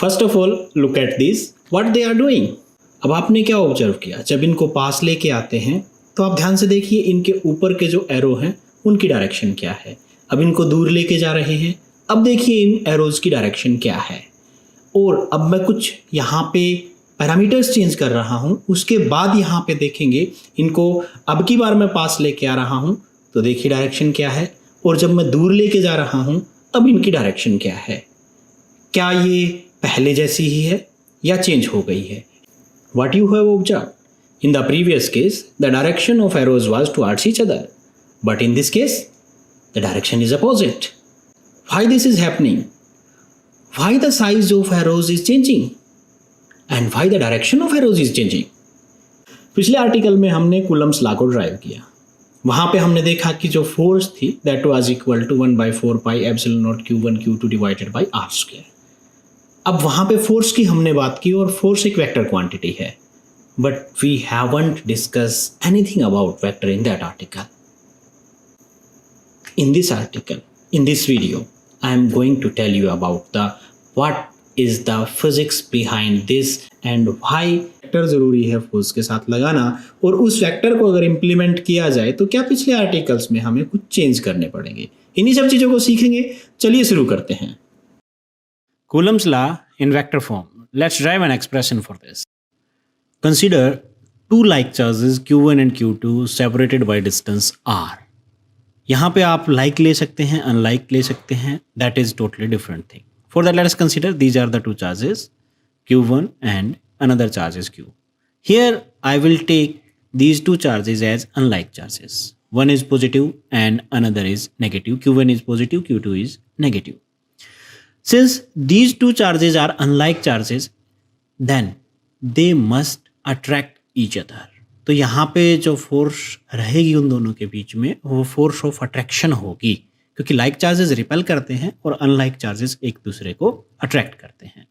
First of all look at this what they are doing. अब आपने क्या observe किया, जब इनको पास लेके आते हैं तो आप ध्यान से देखिए इनके ऊपर के जो एरो हैं उनकी डायरेक्शन क्या है। अब इनको दूर लेके जा रहे हैं, अब देखिए इन एरोज की डायरेक्शन क्या है। और अब मैं कुछ यहाँ पे पैरामीटर्स चेंज कर रहा हूँ, उसके बाद यहाँ पे देखेंगे इनको अब की बार मैं पास लेके आ रहा हूँ तो देखिए डायरेक्शन क्या है, और जब मैं दूर लेके जा रहा हूँ अब इनकी डायरेक्शन क्या है। क्या ये पहले जैसी ही है या चेंज हो गई है। What you have observed, in the previous case the direction of arrows was towards each other, but in this case the direction is opposite. Why this is happening? Why the size of arrows is changing and why the direction of arrows is changing? पिछले article में हमने Coulomb's law को drive किया। वहाँ पे हमने देखा कि जो फोर्स थी that was equal to 1/4 pi epsilon not Q1 Q2 divided by R square. अब वहाँ पे फोर्स की हमने बात की और फोर्स एक वेक्टर क्वांटिटी है, but we haven't discuss anything about vector in that article. In this article, in this video, I am going to tell you about what is the physics behind this and why vector ज़रूरी है force के साथ लगाना, और उस vector को अगर implement किया जाए तो क्या पिछले आर्टिकल्स में हमें कुछ चेंज करने पड़ेंगे। इन्हीं सब चीज़ों को सीखेंगे। चलिए शुरू करते हैं। Coulomb's law in vector form. Let's derive an expression for this. Consider two like charges Q1 and Q2 separated by distance R. यहाँ पे आप like ले सकते हैं, unlike ले सकते हैं, that is totally different thing. For that, let us consider these are the two charges Q1 and another charge is Q. Here I will take these two charges as unlike charges. One is positive and another is negative. Q1 is positive, Q2 is negative. Since these two charges are unlike charges, then they must attract each other. तो यहाँ पे जो force रहेगी उन दोनों के बीच में वो फोर्स ऑफ अट्रैक्शन होगी, क्योंकि लाइक चार्जेस रिपेल करते हैं और अनलाइक चार्जेस एक दूसरे को अट्रैक्ट करते हैं।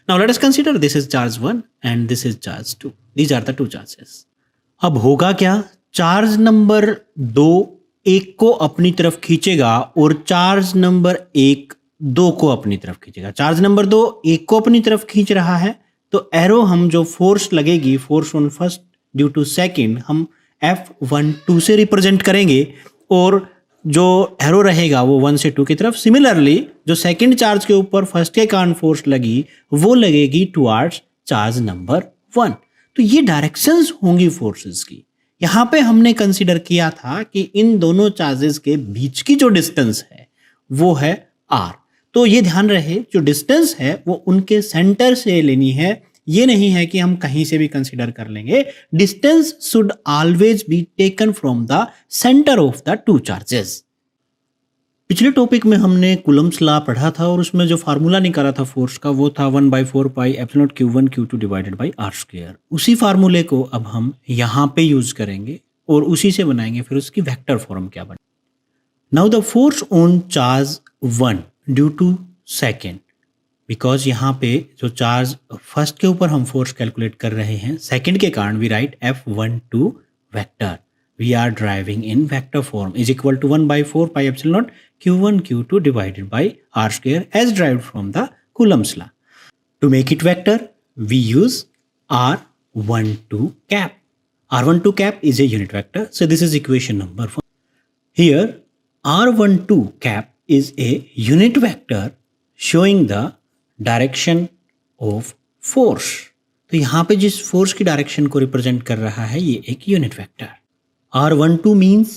Now let us consider this is charge 1 and this is charge 2. These are the two charges. अब होगा क्या, चार्ज नंबर 2 1 को अपनी तरफ खींचेगा और चार्ज नंबर 1 2 को अपनी तरफ खींचेगा। चार्ज नंबर 2 1 को अपनी तरफ खींच रहा है तो एरो हम जो फोर्स लगेगी, force on first due to second, हम F12 से रिप्रेजेंट करेंगे और जो एरो रहेगा वो 1 से 2 की तरफ। सिमिलरली जो सेकंड चार्ज के ऊपर फर्स्ट के कारण फोर्स लगी वो लगेगी टुवर्ड्स चार्ज नंबर 1। तो ये डायरेक्शंस होंगी फोर्सेस की। यहाँ पे हमने कंसिडर किया था कि इन दोनों चार्जेस के बीच की जो डिस्टेंस है वो है R। तो ये ध्यान रहे जो डिस्टेंस है वो उनके सेंटर से लेनी है, ये नहीं है कि हम कहीं से भी कंसीडर कर लेंगे। Distance should always be taken from the centre of the two charges. पिछले टॉपिक में हमने कूलम्स लॉ पढ़ा था और उसमें जो फार्मूला निकाला था फोर्स का वो था 1/4 pi epsilon not Q1 Q2 divided by R square. उसी फार्मूले को अब हम यहाँ पे यूज करेंगे और उसी से बनाएंगे फिर उसकी वेक्टर फॉर्म क्या बने। Now the force on charge 1 due to second, because यहाँ पे जो चार्ज फर्स्ट के ऊपर हम फोर्स कैलकुलेट कर रहे हैं, सेकेंड के कारण we write F12 vector, we are driving in vector form is equal to 1/4 pi epsilon not Q1 Q2 divided by R square as derived from the Coulomb's law. To make it vector we use R12 cap. R12 cap is a unit vector, so this is equation number 1. Here R12 cap is a unit vector showing the direction of force. तो यहाँ पे जिस force की direction को represent कर रहा है ये एक unit vector. R12 means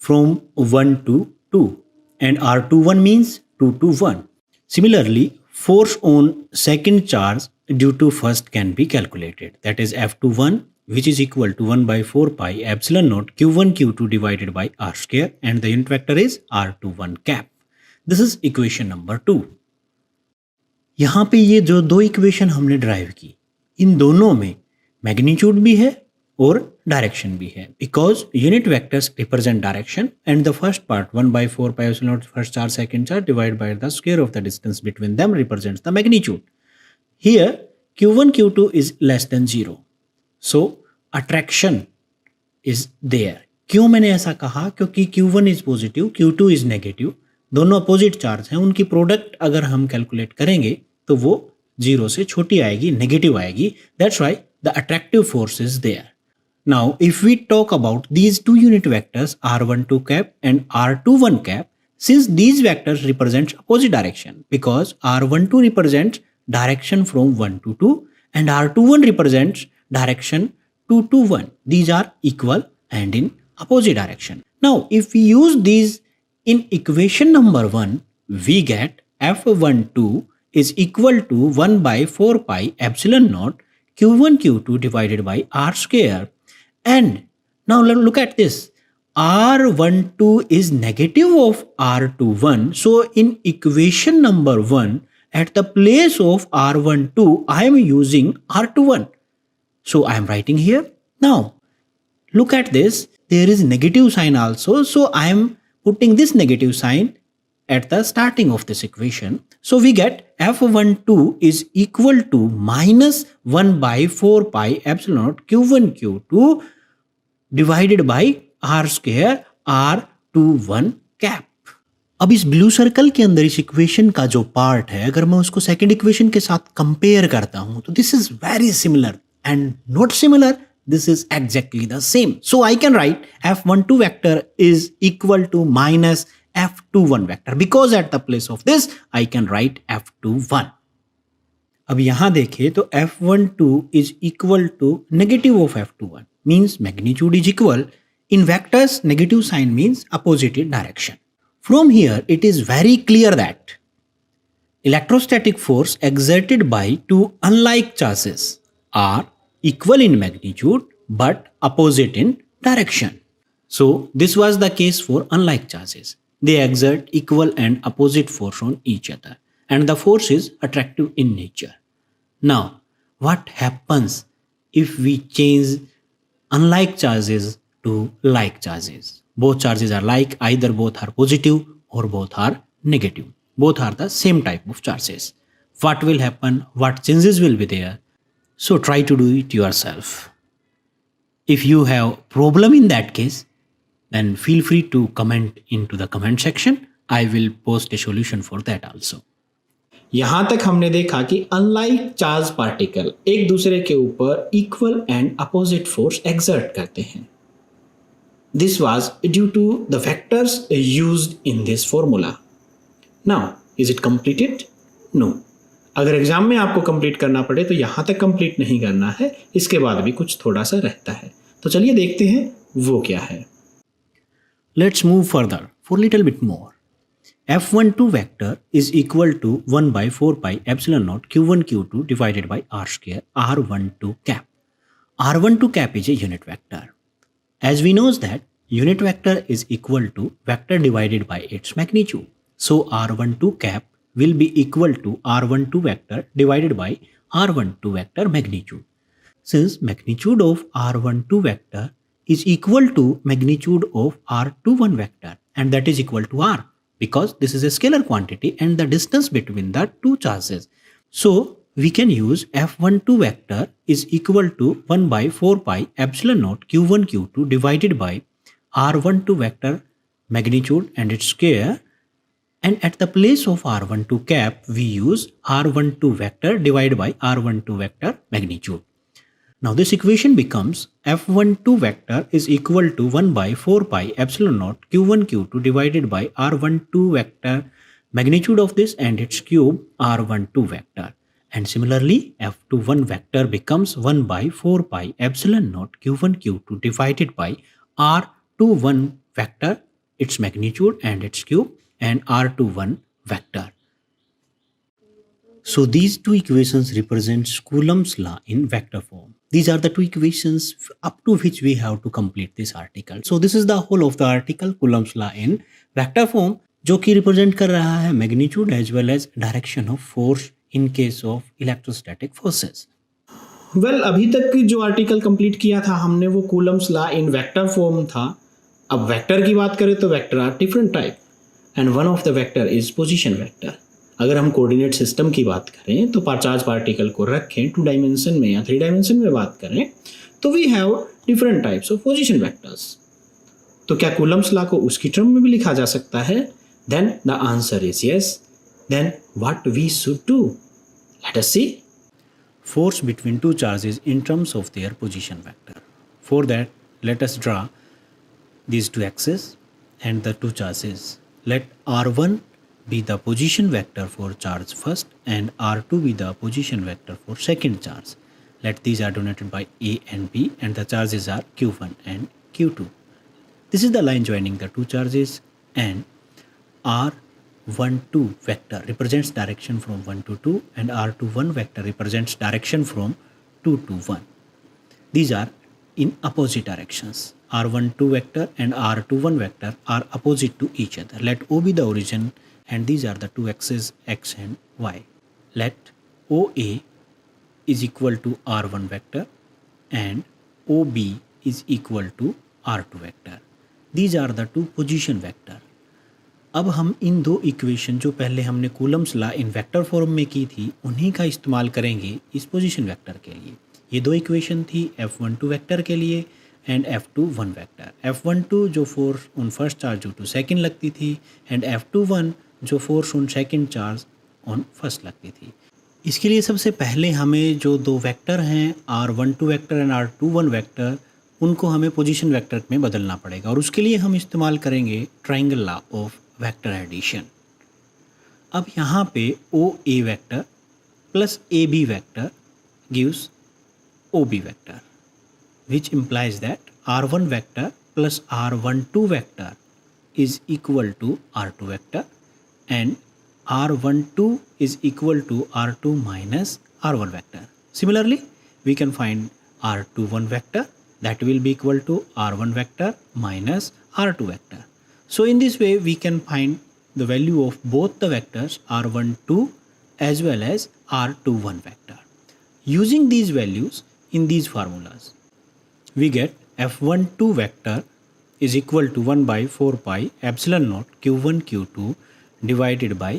from 1 to 2 and R21 means 2 to 1. Similarly, force on second charge due to first can be calculated. That is F21, which is equal to 1/4 pi epsilon naught Q1 Q2 divided by R square, and the unit vector is R21 cap. This is equation number 2. यहाँ पे ये जो दो equation हमने drive की, इन दोनों में magnitude भी है और डायरेक्शन भी है, because unit vectors represent direction and the first part 1/4 pi epsilon naught first charge second charge divided by the square of the distance between them represents the magnitude. Here Q1 Q2 is less than 0, so attraction is there. क्यों मैंने ऐसा कहा, क्योंकि Q1 is positive, Q2 is negative, दोनों opposite charge हैं, उनकी product अगर हम कैलकुलेट करेंगे तो वो जीरो से छोटी आएगी, नेगेटिव आएगी. That's why the attractive force is there. Now, if we talk about these two unit vectors r12 cap and r21 cap, since these vectors represent opposite direction, because r12 represents direction from 1 to 2 and r21 represents direction 2 to 1. These are equal and in opposite direction. Now, if we use these in equation number 1, we get f12 is equal to 1 by 4 pi epsilon naught q1 q2 divided by r square. And now look at this. R12 is negative of R21. So in equation number 1, at the place of R12, I am using R21. So I am writing here. Now look at this. There is negative sign also. So I am putting this negative sign at the starting of this equation. So we get f12 is equal to minus 1 by 4 pi epsilon naught q1 q2 divided by r square r21 cap. अब इस blue circle के अंदर इस equation का जो part है, अगर मैं उसको सेकंड इक्वेशन के साथ कंपेयर करता हूं तो this is very similar and not similar, this is exactly the same. So I can write f12 vector is equal to minus f21 vector because at the place of this I can write f21. अब यहां देखिए तो f12 is equal to negative of f21 means magnitude is equal. In vectors, negative sign means opposite direction. From here, it is very clear that electrostatic force exerted by two unlike charges are equal in magnitude but opposite in direction. So, this was the case for unlike charges. They exert equal and opposite force on each other and the force is attractive in nature. Now, what happens if we change unlike charges to like charges? Both charges are like, either both are positive or both are negative. Both are the same type of charges. What will happen? What changes will be there? So try to do it yourself. If you have problem in that case, then feel free to comment into the comment section. I will post a solution for that also. यहां तक हमने देखा कि unlike charge particle एक दूसरे के ऊपर equal and opposite force exert करते हैं. This was due to the factors used in this formula. Now is it completed? No. अगर एग्जाम में आपको कंप्लीट करना पड़े तो यहां तक कंप्लीट नहीं करना है, इसके बाद भी कुछ थोड़ा सा रहता है. तो चलिए देखते हैं वो क्या है. Let's move further for little bit more. f12 vector is equal to 1 by 4 pi epsilon naught q1 q2 divided by r square r12 cap. r12 cap is a unit vector. As we know that unit vector is equal to vector divided by its magnitude. So r12 cap will be equal to r12 vector divided by r12 vector magnitude. Since magnitude of r12 vector is equal to magnitude of r21 vector and that is equal to r, because this is a scalar quantity and the distance between the two charges. So we can use f12 vector is equal to 1 by 4 pi epsilon naught q1 q2 divided by r12 vector magnitude and its square, and at the place of r12 cap we use r12 vector divided by r12 vector magnitude. Now this equation becomes f12 vector is equal to 1 by 4 pi epsilon naught q1 q2 divided by r12 vector magnitude of this and its cube r12 vector. And similarly f21 vector becomes 1 by 4 pi epsilon naught q1 q2 divided by r21 vector, its magnitude and its cube, and r21 vector. So these two equations represent Coulomb's law in vector form. These are the two equations up to which we have to complete this article. So this is the whole of the article, Coulomb's law in vector form, जो कि represent कर रहा है magnitude as well as direction of force in case of electrostatic forces. Well, अभी तक जो article complete किया था हमने वो Coulomb's law in vector form था. अब वेक्टर की बात करें तो vector are different type and one of the vector is position vector. अगर हम कोऑर्डिनेट सिस्टम की बात करें तो चार्ज पार्टिकल को रखें 2 डायमेंशन में या 3 डायमेंशन में बात करें तो we have different types of position vectors. तो क्या कूलम्स लॉ को उसकी टर्म में भी लिखा जा सकता है? Then the answer is yes. Then what we should do? Let us see. Force between two charges in terms of their position vector. For that, let us draw these two axes and the two charges. Let R1 be the position vector for charge first and R2 be the position vector for second charge. Let these are denoted by A and B and the charges are Q1 and Q2. This is the line joining the two charges, and R12 vector represents direction from 1 to 2 and R21 vector represents direction from 2 to 1. These are in opposite directions. R12 vector and R21 vector are opposite to each other. Let O be the origin and these are the two axes X and Y. Let OA is equal to R1 vector and OB is equal to R2 vector. These are the two position vector. अब हम इन दो equation जो पहले हमने Coulomb's law in vector form में की थी उन्हीं का इस्तेमाल करेंगे इस पोजीशन वेक्टर के लिए। ये दो इक्वेशन थी F12 वेक्टर के लिए एंड F21 वेक्टर। F12 जो force on first charge due to second लगती थी एंड F21 जो force on second charge on first लगती थी। इसके लिए सबसे पहले हमें जो दो वेक्टर हैं R12 vector and R21 vector उनको हमें पोजीशन वेक्टर में बदलना पड़ेगा और उसके लिए हम इस्तेमाल करेंगे triangle law of vector addition. अब यहाँ पे O A vector plus A B vector gives O B vector which implies that R1 vector plus R12 vector is equal to R2 vector and R12 is equal to R2 minus R1 vector. Similarly, we can find R21 vector that will be equal to R1 vector minus R2 vector. So in this way we can find the value of both the vectors R12 as well as R21 vector. Using these values in these formulas, we get F12 vector is equal to 1 by 4 pi epsilon naught Q1 Q2 divided by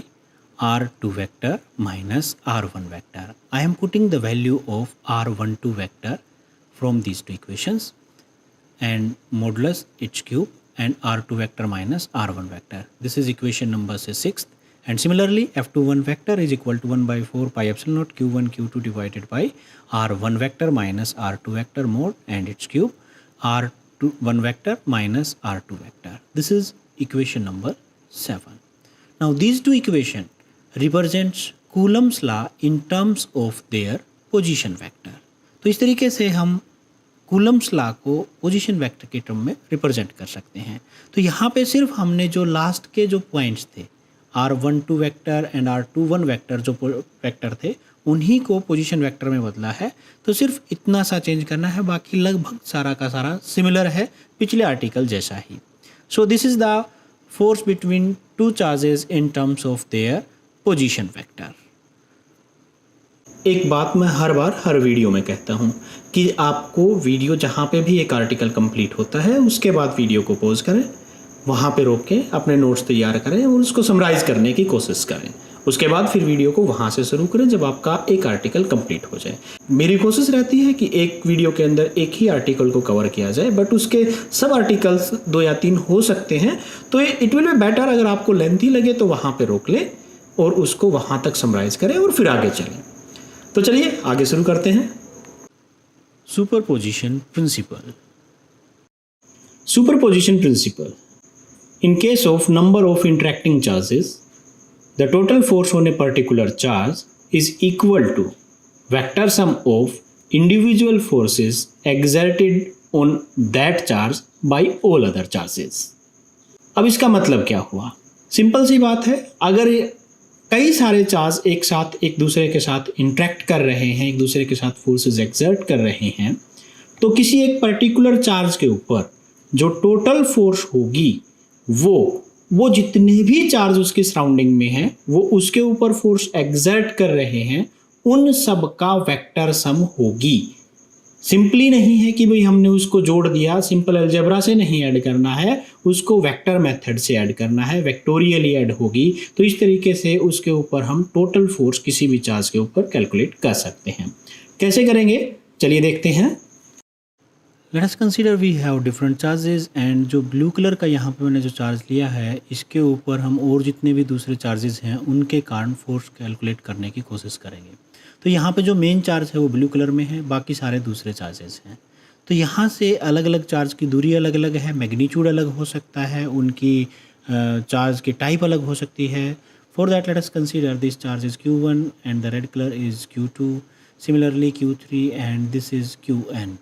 R2 vector minus R1 vector. I am putting the value of R12 vector from these two equations and modulus its cube and R2 vector minus R1 vector. This is equation number 6. And similarly F21 vector is equal to 1 by 4 pi epsilon naught Q1 Q2 divided by R1 vector minus R2 vector mod and its cube R1 vector minus R2 vector. This is equation number 7. Now these two equations represents Coulomb's law in terms of their position vector. तो इस तरीके से हम Coulomb's law को position vector के term में represent कर सकते हैं। तो यहाँ पे सिर्फ हमने जो लास्ट के जो पॉइंट्स थे R12 vector and R21 vector जो वेक्टर थे उन्हीं को पोजीशन वेक्टर में बदला है। तो सिर्फ इतना सा चेंज करना है, बाकी लगभग सारा का सारा सिमिलर है पिछले आर्टिकल जैसा ही। So this is the force between two charges in terms of their position vector. एक बात मैं हर बार हर वीडियो में कहता हूँ कि आपको वीडियो जहाँ पे भी एक आर्टिकल कंप्लीट होता है उसके बाद वीडियो को पॉज करें, वहाँ पे रोक के अपने नोट्स तैयार करें और उसको समराइज़ करने की कोशिश करें। उसके बाद फिर वीडियो को वहाँ से शुरू करें जब आपका एक आर्टिकल कंप्लीट हो जाए। मेरी कोशिश रहती है कि एक वीडियो के अंदर एक ही आर्टिकल को कवर किया जाए, बट उसके सब आर्टिकल्स 2 या 3 हो सकते हैं। तो इट विल बी बेटर अगर आपको लेंथी लगे तो वहाँ पर रोक लें और उसको वहाँ तक समराइज़ करें और फिर आगे चलें। तो चलिए आगे शुरू करते हैं। Superposition principle. Superposition principle. In case of number of interacting charges, the total force on a particular charge is equal to vector sum of individual forces exerted on that charge by all other charges. अब इसका मतलब क्या हुआ? Simple सी बात है, अगर कई सारे चार्ज एक साथ एक दूसरे के साथ इंटरेक्ट कर रहे हैं, एक दूसरे के साथ फोर्सेस एक्सर्ट कर रहे हैं, तो किसी एक पर्टिकुलर चार्ज के ऊपर जो टोटल फोर्स होगी वो जितने भी चार्ज उसके सराउंडिंग में हैं वो उसके ऊपर फोर्स एक्सर्ट कर रहे हैं उन सब का वेक्टर सम होगी। सिंपली नहीं है कि भाई हमने उसको जोड़ दिया, सिंपल अलजेब्रा से नहीं ऐड करना है, उसको वेक्टर मेथड से ऐड करना है, वेक्टोरियली ऐड होगी। तो इस तरीके से उसके ऊपर हम टोटल फोर्स किसी भी चार्ज के ऊपर कैलकुलेट कर सकते हैं। कैसे करेंगे चलिए देखते हैं। Let us consider we have different charges and जो ब्लू कलर का यहाँ पे मैंने जो चार्ज लिया है इसके ऊपर हम और जितने भी दूसरे चार्जेस हैं उनके कारण फोर्स कैलकुलेट करने की कोशिश करेंगे। तो यहाँ पे जो मेन चार्ज है वो ब्लू कलर में है, बाकी सारे दूसरे चार्जेस हैं। तो यहाँ से अलग अलग चार्ज की दूरी अलग अलग है, मैग्नीट्यूड अलग हो सकता है, उनकी चार्ज की टाइप अलग हो सकती है। For that let us consider this charge is Q1 and the red colour is Q2, similarly Q3 and this is Qn.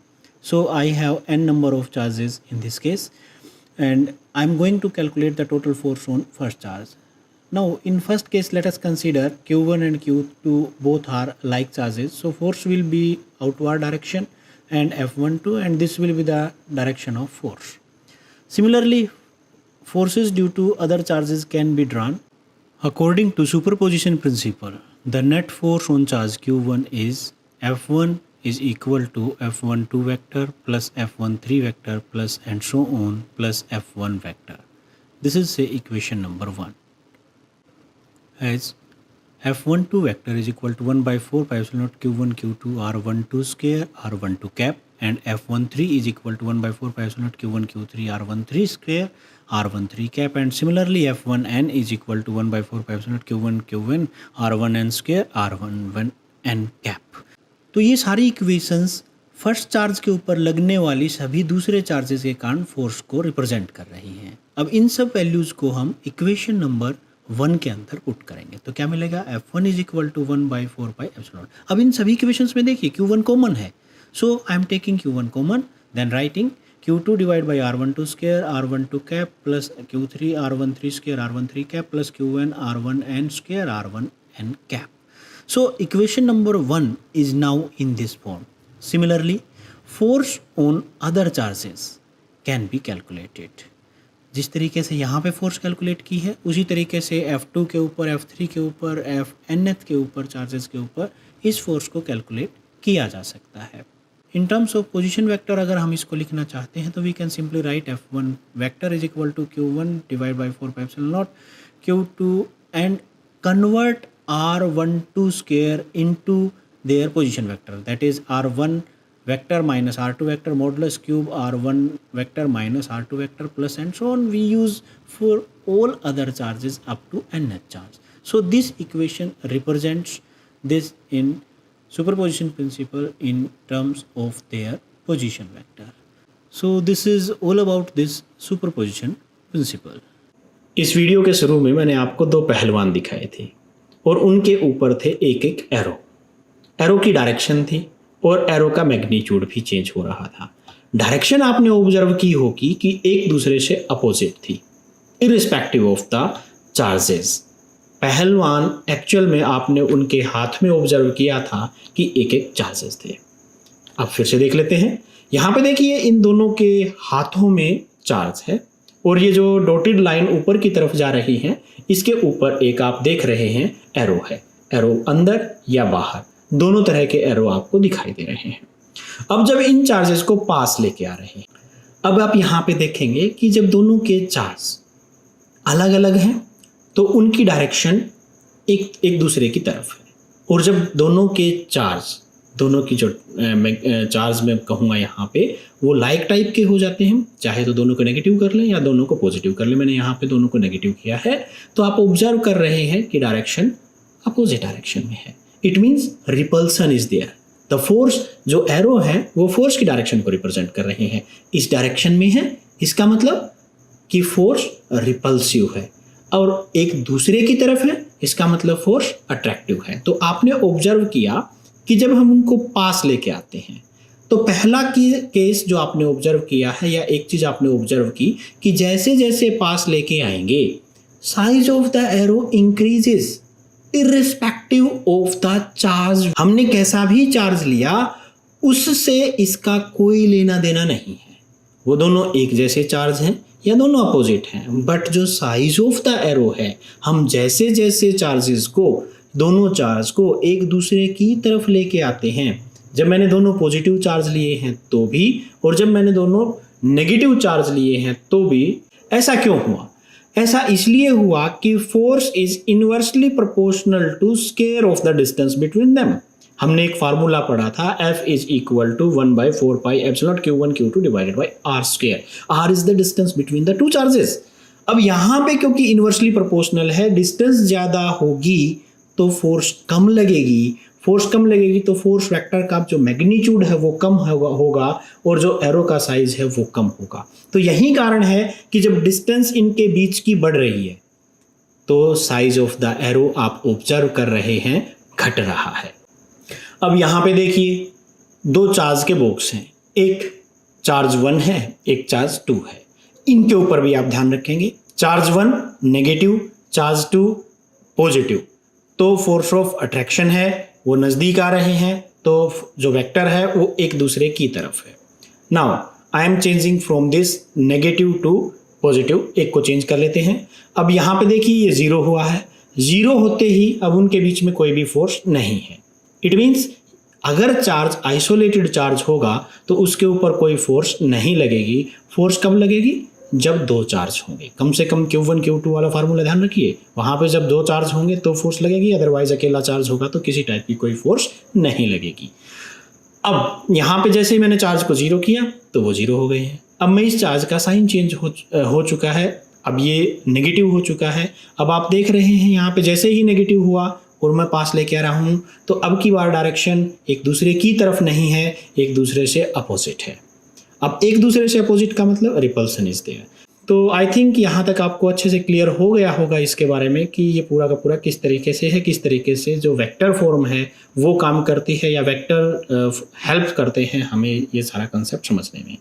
So I have n number of charges in this case and I'm going to calculate the total force on first charge. Now in first case let us consider Q1 and Q2 both are like charges, so force will be outward direction and F12 and this will be the direction of force. Similarly forces due to other charges can be drawn. According to superposition principle, the net force on charge Q1 is F1 is equal to F12 vector plus F13 vector plus and so on plus F1 vector. This is say equation number 1. As F12 vector is equal to 1 by 4 pi epsilon naught Q1 Q2 R12 square R12 cap and F13 is equal to 1 by 4 pi epsilon naught Q1 Q3 R13 square R13 cap and similarly F1n is equal to 1 by 4 pi epsilon naught Q1 Qn R1n square R11n cap. तो ये सारी equations first charge के ऊपर लगने वाली सभी दूसरे charges के कारण फोर्स को रिप्रेजेंट कर रही हैं। अब इन सब वैल्यूज़ को हम इक्वेशन नंबर 1 के अंदर पुट करेंगे तो क्या मिलेगा, F1 is equal to 1 by 4 pi epsilon. अब इन सभी इक्वेशंस में देखिए Q1 कॉमन है, so I am taking Q1 common, then writing Q2 divide by R12 square R12 cap plus Q3 R13 square R13 cap plus Qn R1n square R1n cap. So equation number 1 is now in this form. Similarly, force on other charges can be calculated. जिस तरीके से यहाँ पे force calculate की है उसी तरीके से F2 के ऊपर, F3 के ऊपर, Fnth के ऊपर, चार्जेस के ऊपर इस फोर्स को कैलकुलेट किया जा सकता है. In terms of position vector अगर हम इसको लिखना चाहते हैं तो we can simply write F1 vector is equal to Q1 divide by 4 pi epsilon not Q2 and convert R12 square into their position vector, that is R1 vector minus R2 vector modulus cube R1 vector minus R2 vector plus and so on we use for all other charges up to nth charge. So this equation represents this in superposition principle in terms of their position vector. So this is all about this superposition principle. इस video के शुरू में मैंने आपको दो पहलवान दिखाए थे और उनके ऊपर थे एक एक एरो की डायरेक्शन थी और एरो का मैग्नीट्यूड भी चेंज हो रहा था. डायरेक्शन आपने ऑब्जर्व की होगी कि एक दूसरे से अपोजिट थी इररिस्पेक्टिव ऑफ द चार्जेस. पहलवान एक्चुअल में आपने उनके हाथ में ऑब्जर्व किया था कि एक एक चार्जेस थे. अब फिर से देख लेते हैं. यहाँ पे देखिए इन दोनों के हाथों में चार्ज है और ये जो डॉटेड लाइन ऊपर की तरफ जा रही है इसके ऊपर एक आप देख रहे हैं एरो है. एरो अंदर या बाहर दोनों तरह के एरो आपको दिखाई दे रहे हैं. अब जब इन चार्जेस को पास लेके आ रहे हैं, अब आप यहाँ पे देखेंगे कि जब दोनों के चार्ज अलग अलग हैं तो उनकी डायरेक्शन एक दूसरे की तरफ है और जब दोनों के चार्ज दोनों की जो चार्ज में कहूँगा यहाँ पे वो लाइक टाइप के हो जाते हैं, चाहे तो दोनों को नेगेटिव कर लें या दोनों को पॉजिटिव कर लें. मैंने यहाँ पे दोनों को नेगेटिव किया है तो आप ऑब्जर्व कर रहे हैं कि डायरेक्शन अपोजिट डायरेक्शन में है. It means repulsion is there. The force जो एरो है वो फोर्स की डायरेक्शन को रिप्रेजेंट कर रहे हैं, इस डायरेक्शन में है. इसका मतलब कि फोर्स रिपल्सिव है और एक दूसरे की तरफ है, इसका मतलब फोर्स अट्रैक्टिव है. तो आपने ऑब्जर्व किया कि जब हम उनको पास लेके आते हैं तो पहला केस जो आपने ऑब्जर्व किया है या एक चीज आपने ऑब्जर्व की कि जैसे जैसे पास लेके आएंगे size of the arrow increases irrespective of the charge. हमने कैसा भी चार्ज लिया उससे इसका कोई लेना देना नहीं है. वो दोनों एक जैसे चार्ज हैं या दोनों अपोजिट हैं, बट जो साइज ऑफ द एरो है हम जैसे जैसे चार्जेस को दोनों चार्ज को एक दूसरे की तरफ लेके आते हैं. जब मैंने दोनों पॉजिटिव चार्ज लिए हैं तो भी और जब मैंने दोनों नेगेटिव चार्ज लिए हैं तो भी. ऐसा क्यों हुआ? ऐसा इसलिए हुआ कि force is inversely proportional to square of the distance between them. हमने एक फार्मूला पढ़ा था, F is equal to 1/4 pi epsilon Q1 Q2 divided by R square. R is the distance between the two charges. अब यहाँ पे क्योंकि inversely proportional है, distance ज़्यादा होगी तो फोर्स कम लगेगी, फोर्स कम लगेगी तो फोर्स वेक्टर का जो मैग्नीट्यूड है वो कम होगा और जो एरो का साइज है वो कम होगा। तो यही कारण है कि जब डिस्टेंस इनके बीच की बढ़ रही है तो साइज ऑफ द एरो आप ऑब्जर्व कर रहे हैं घट रहा है। अब यहाँ पे देखिए दो चार्ज के बॉक्स हैं, एक चार्ज 1 है, एक चार्ज 2 है। इनके ऊपर भी आप ध्यान रखेंगे, चार्ज 1 नेगेटिव, चार्ज 2 पॉजिटिव, तो फोर्स ऑफ अट्रैक्शन है वो नज़दीक आ रहे हैं, तो जो वेक्टर है वो एक दूसरे की तरफ है। Now I am changing from this negative to positive, एक को चेंज कर लेते हैं। अब यहाँ पे देखिए ये 0 हुआ है, 0 होते ही अब उनके बीच में कोई भी फोर्स नहीं है। इट मीन्स अगर चार्ज आइसोलेटेड चार्ज होगा तो उसके ऊपर कोई फोर्स नहीं लगेगी। फोर्स कब लगेगी? जब दो चार्ज होंगे। कम से कम Q1 Q2 वाला फार्मूला ध्यान रखिए, वहाँ पे जब दो चार्ज होंगे तो फोर्स लगेगी, अदरवाइज अकेला चार्ज होगा तो किसी टाइप की कोई फोर्स नहीं लगेगी। अब यहाँ पे जैसे ही मैंने चार्ज को 0 किया तो वो 0 हो गए हैं। अब मैं इस चार्ज का साइन चेंज हो चुका है, अब ये नेगेटिव हो चुका है। अब आप देख रहे हैं यहाँ पे जैसे ही नेगेटिव हुआ और मैं पास लेके आ रहा हूँ तो अब की बार डायरेक्शन एक दूसरे की तरफ नहीं है, एक दूसरे से अपोजिट है। अब एक दूसरे से अपोजिट का मतलब रिपल्सन इज देयर। तो आई थिंक यहाँ तक आपको अच्छे से क्लियर हो गया होगा इसके बारे में कि ये पूरा का पूरा किस तरीके से है, किस तरीके से जो वेक्टर फॉर्म है वो काम करती है या वेक्टर हेल्प करते हैं हमें ये सारा कंसेप्ट समझने में।